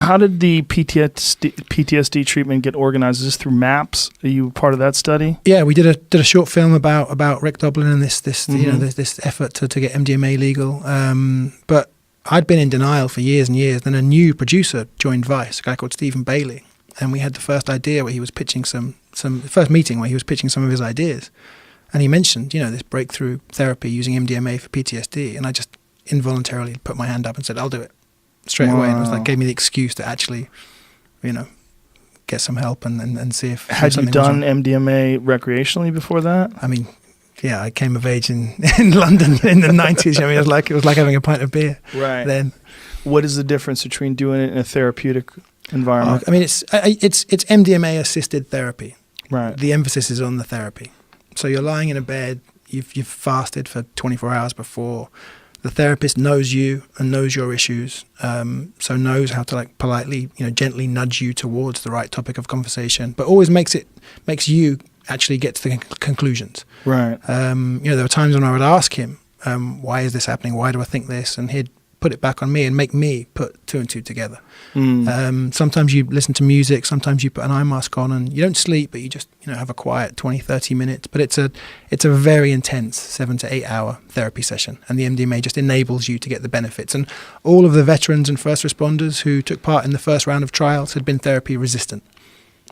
How did the PTSD treatment get organized? Is this through MAPS? Are you part of that study? Yeah, we did a short film about Rick Doblin and this this effort to get MDMA legal. But I'd been in denial for years and years. Then a new producer joined Vice, a guy called Stephen Bailey, and we had the first idea where he was pitching first meeting where he was pitching some of his ideas, and he mentioned this breakthrough therapy using MDMA for PTSD, and I just involuntarily put my hand up and said, I'll do it straight away. And it was like, gave me the excuse to actually, get some help and see if had you done MDMA recreationally before that? I mean, yeah, I came of age in London in the 90s. I mean, it was like having a pint of beer. Right. Then, what is the difference between doing it in a therapeutic environment? I mean, it's MDMA assisted therapy. Right. The emphasis is on the therapy. So you're lying in a bed. You've fasted for 24 hours before. The therapist knows you and knows your issues, so knows how to politely, gently nudge you towards the right topic of conversation, but always makes you actually get to the conclusions. Right. There were times when I would ask him, why is this happening? Why do I think this? And he'd put it back on me and make me put two and two together. Sometimes you listen to music, sometimes you put an eye mask on and you don't sleep, but you just have a quiet 20, 30 minutes. But it's a very intense 7 to 8 hour therapy session, and the MDMA just enables you to get the benefits. And all of the veterans and first responders who took part in the first round of trials had been therapy resistant.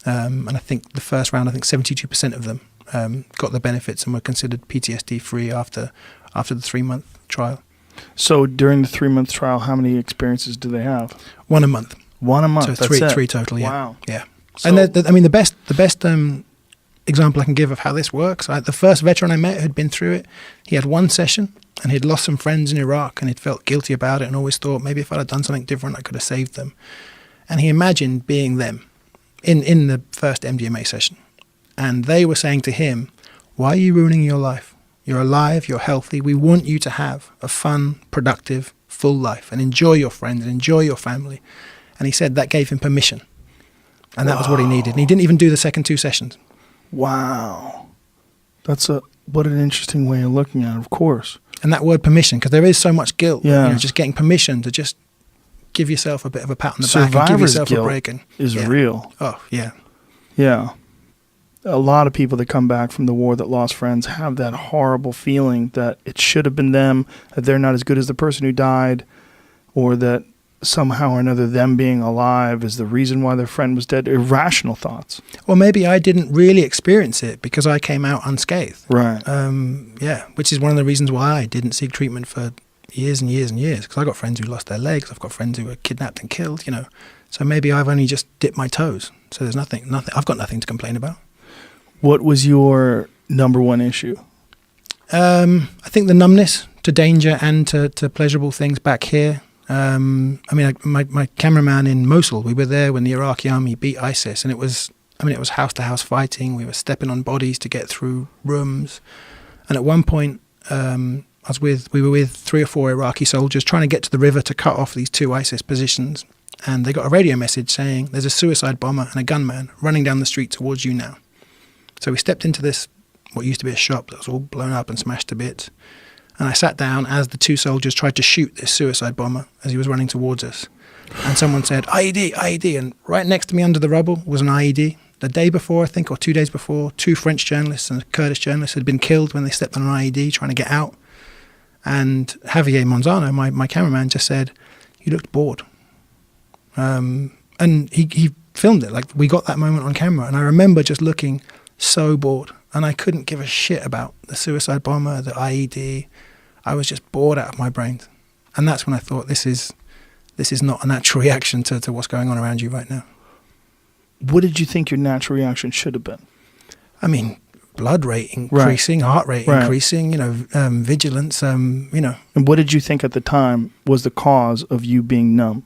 And I think the first round, 72% of them got the benefits and were considered PTSD free after the 3-month trial. So during the 3-month trial, how many experiences do they have? One a month. One a month. So three total. Yeah. Wow. Yeah. So, and the best example I can give of how this works. The first veteran I met who'd been through it, he had one session and he'd lost some friends in Iraq and he'd felt guilty about it and always thought maybe if I'd have done something different, I could have saved them. And he imagined being them in the first MDMA session, and they were saying to him, "Why are you ruining your life? You're alive, you're healthy. We want you to have a fun, productive, full life and enjoy your friends and enjoy your family." And he said that gave him permission. And that was what he needed. And he didn't even do the second 2 sessions. Wow. What an interesting way of looking at it, of course. And that word permission, because there is so much guilt. Yeah. Just getting permission to just give yourself a bit of a pat on the back and give yourself a break. Is real. Oh, yeah. Yeah. A lot of people that come back from the war that lost friends have that horrible feeling that it should have been them, that they're not as good as the person who died, or that somehow or another them being alive is the reason why their friend was dead. Irrational thoughts. Well, maybe I didn't really experience it because I came out unscathed. Right. Which is one of the reasons why I didn't seek treatment for years and years and years, because I got friends who lost their legs. I've got friends who were kidnapped and killed, So maybe I've only just dipped my toes. So there's nothing. I've got nothing to complain about. What was your number one issue? I think the numbness to danger and to pleasurable things back here. My cameraman in Mosul, we were there when the Iraqi army beat ISIS, and it was house to house fighting. We were stepping on bodies to get through rooms, and at one point, we were with 3 or 4 Iraqi soldiers trying to get to the river to cut off these 2 ISIS positions, and they got a radio message saying there's a suicide bomber and a gunman running down the street towards you now. So we stepped into this, what used to be a shop that was all blown up and smashed to bits. And I sat down as the 2 soldiers tried to shoot this suicide bomber as he was running towards us. And someone said, IED, IED. And right next to me under the rubble was an IED. The day before, I think, or 2 days before, 2 French journalists and a Kurdish journalist had been killed when they stepped on an IED trying to get out. And Javier Monzano, my cameraman, just said, "You looked bored." And he filmed it. We got that moment on camera. And I remember just looking so bored. And I couldn't give a shit about the suicide bomber, the IED. I was just bored out of my brains. And that's when I thought, this is not a natural reaction to what's going on around you right now. What did you think your natural reaction should have been? I mean, blood rate increasing, heart rate increasing, vigilance, And what did you think at the time was the cause of you being numb?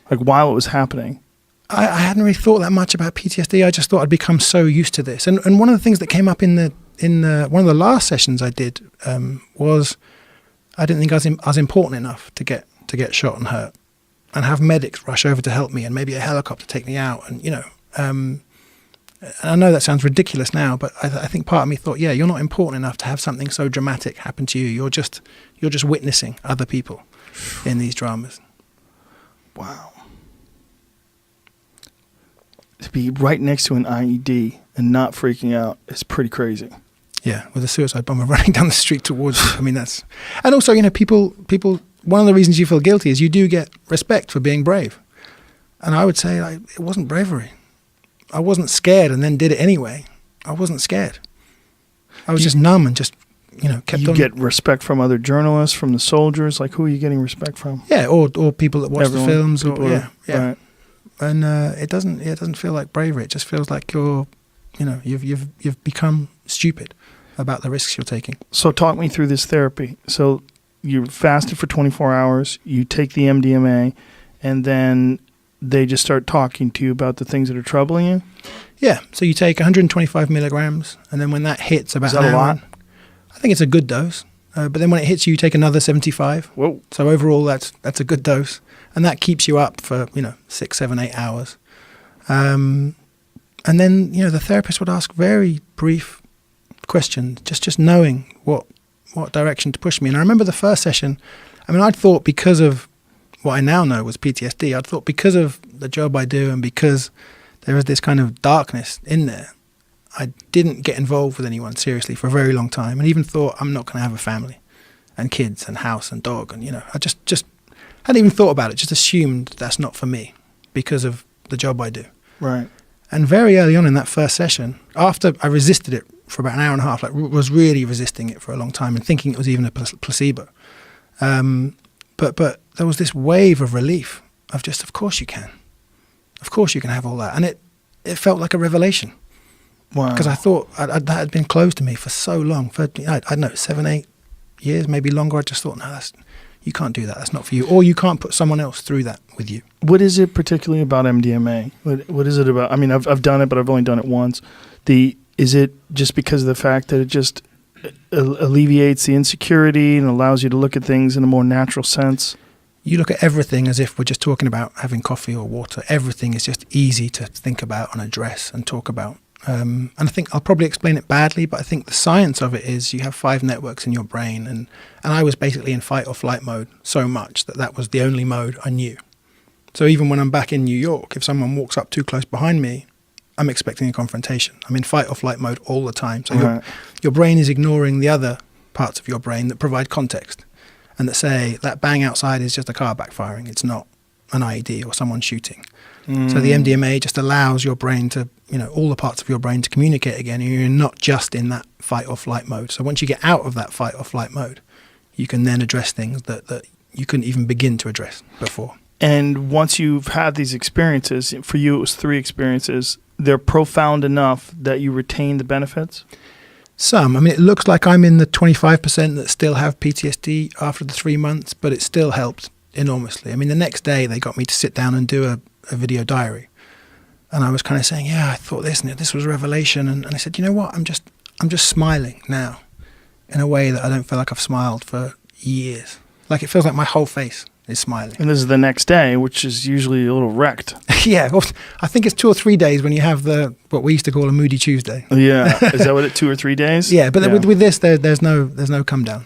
While it was happening? I hadn't really thought that much about PTSD. I just thought I'd become so used to this. And one of the things that came up in one of the last sessions I did was I didn't think I was important enough to get shot and hurt, and have medics rush over to help me, and maybe a helicopter take me out. And and I know that sounds ridiculous now, but I think part of me thought, yeah, you're not important enough to have something so dramatic happen to you. You're just witnessing other people in these dramas. Wow. be right next to an IED and not freaking out is pretty crazy. Yeah, with a suicide bomber running down the street towards you. I mean, that's... And also, you know, people, one of the reasons you feel guilty is you do get respect for being brave. And I would say, like, it wasn't bravery. I wasn't scared and then did it anyway. I wasn't scared. I was just numb and just, you know, kept on. You get respect from other journalists, from the soldiers? Like, who are you getting respect from? Yeah, or people that watch Everyone, the films. Or, people yeah. Right. And it doesn't feel like bravery. It just feels like you've become stupid about the risks you're taking. So talk me through this therapy. So you fasted for 24 hours, you take the MDMA, and then they just start talking to you about the things that are troubling you? Yeah. So you take 125 milligrams, and then when that hits about Is that an a hour, lot? I think it's a good dose. But then when it hits you, you take another 75. Whoa. So overall, that's a good dose, and that keeps you up for 6, 7, 8 hours. And then the therapist would ask very brief questions, just knowing what direction to push me. And I remember the first session. I mean, I'd thought because of what I now know was PTSD. I'd thought because of the job I do and because there is this kind of darkness in there, I didn't get involved with anyone seriously for a very long time, and even thought I'm not going to have a family and kids and house and dog, and I just hadn't even thought about it. Just assumed that's not for me because of the job I do. Right. And very early on in that first session, after I resisted it for about an hour and a half, like was really resisting it for a long time and thinking it was even a placebo. But there was this wave of relief of just, of course you can. Of course you can have all that. And it felt like a revelation. Wow. Because I thought that had been closed to me for so long, for, I don't know, 7, 8 years, maybe longer. I just thought, no, you can't do that. That's not for you. Or you can't put someone else through that with you. What is it particularly about MDMA? What is it about? I mean, I've done it, but I've only done it once. Is it just because of the fact that it just alleviates the insecurity and allows you to look at things in a more natural sense? You look at everything as if we're just talking about having coffee or water. Everything is just easy to think about and address and talk about. And I think I'll probably explain it badly, but I think the science of it is you have 5 networks in your brain, and I was basically in fight or flight mode so much that was the only mode I knew. So even when I'm back in New York, if someone walks up too close behind me, I'm expecting a confrontation. I'm in fight or flight mode all the time. So your brain is ignoring the other parts of your brain that provide context and that say that bang outside is just a car backfiring. It's not an IED or someone shooting. So the MDMA just allows your brain to, all the parts of your brain to communicate again. And you're not just in that fight or flight mode. So once you get out of that fight or flight mode, you can then address things that you couldn't even begin to address before. And once you've had these experiences, for you it was 3 experiences, they're profound enough that you retain the benefits? Some. I mean, it looks like I'm in the 25% that still have PTSD after the 3 months, but it still helped enormously. I mean, the next day they got me to sit down and do a video diary. And I was kind of saying, I thought this, and this was a revelation. And I said, you know what? I'm just smiling now in a way that I don't feel like I've smiled for years. Like it feels like my whole face is smiling. And this is the next day, which is usually a little wrecked. Yeah, well, I think it's 2 or 3 days when you have what we used to call a Moody Tuesday. Yeah, is that what it? 2 or 3 days? Yeah, but with this, there's no come down.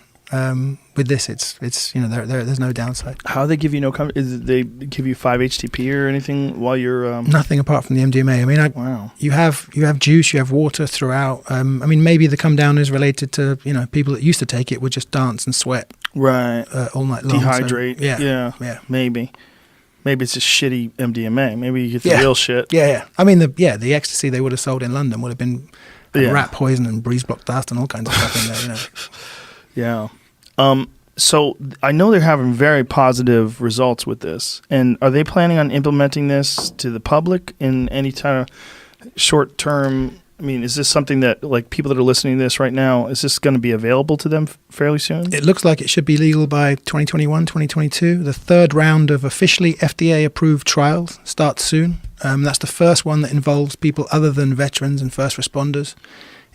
With this, it's there's no downside. How do they give you they give you 5-HTP or anything while you're nothing apart from the MDMA. I mean, wow. You have juice, you have water throughout. I mean, maybe the come down is related to people that used to take it would just dance and sweat right all night long. Dehydrate. So, yeah. Maybe it's just shitty MDMA. Maybe you get the real shit. Yeah. I mean, the ecstasy they would have sold in London would have been rat poison and breeze block dust and all kinds of stuff in there. Yeah. So I know they're having very positive results with this. And are they planning on implementing this to the public in any kind of short term? I mean, is this something that, like, people that are listening to this right now, is this going to be available to them fairly soon? It looks like it should be legal by 2021, 2022. The 3rd round of officially FDA-approved trials starts soon. That's the first one that involves people other than veterans and first responders.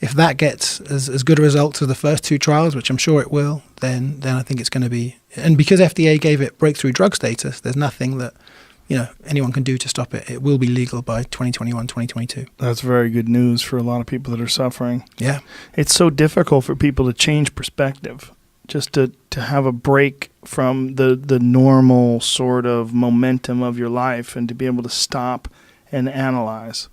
If that gets as good a result as the first 2 trials, which I'm sure it will, then I think it's going to be... And because FDA gave it breakthrough drug status, there's nothing that anyone can do to stop it. It will be legal by 2021, 2022. That's very good news for a lot of people that are suffering. Yeah. It's so difficult for people to change perspective, just to have a break from the normal sort of momentum of your life and to be able to stop and analyze.